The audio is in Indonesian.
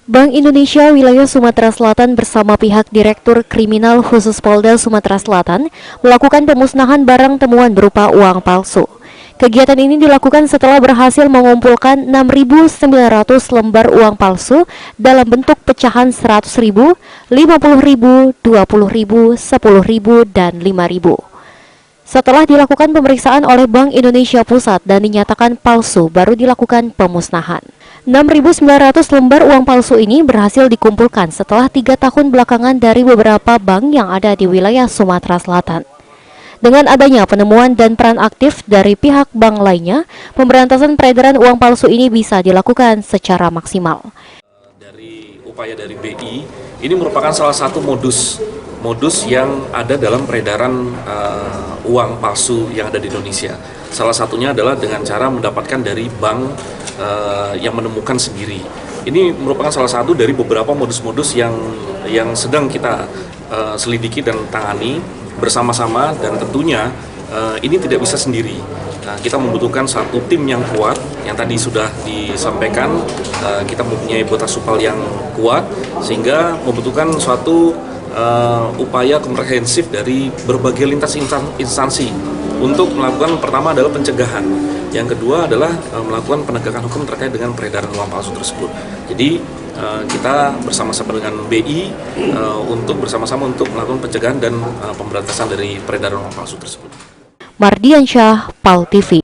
Bank Indonesia Wilayah Sumatera Selatan bersama pihak Direktur Kriminal Khusus Polda Sumatera Selatan melakukan pemusnahan barang temuan berupa uang palsu. Kegiatan ini dilakukan setelah berhasil mengumpulkan 6.900 lembar uang palsu dalam bentuk pecahan 100.000, 50.000, 20.000, 10.000, dan 5.000. Setelah dilakukan pemeriksaan oleh Bank Indonesia Pusat dan dinyatakan palsu, baru dilakukan pemusnahan. 6.900 lembar uang palsu ini berhasil dikumpulkan setelah 3 tahun belakangan dari beberapa bank yang ada di wilayah Sumatera Selatan. Dengan adanya penemuan dan peran aktif dari pihak bank lainnya, pemberantasan peredaran uang palsu ini bisa dilakukan secara maksimal. Dari upaya dari BI, ini merupakan salah satu modus yang ada dalam peredaran uang palsu yang ada di Indonesia. Salah satunya adalah dengan cara mendapatkan dari bank yang menemukan sendiri. Ini merupakan salah satu dari beberapa modus-modus yang sedang kita selidiki dan tangani bersama-sama, dan tentunya ini tidak bisa sendiri. Nah, kita membutuhkan satu tim yang kuat, yang tadi sudah disampaikan, kita mempunyai botas supal yang kuat, sehingga membutuhkan suatu upaya komprehensif dari berbagai lintas instansi untuk melakukan, pertama adalah pencegahan, yang kedua adalah melakukan penegakan hukum terkait dengan peredaran uang palsu tersebut. Jadi kita bersama-sama dengan BI untuk bersama-sama untuk melakukan pencegahan dan pemberantasan dari peredaran uang palsu tersebut. Mardiansyah, PAL TV.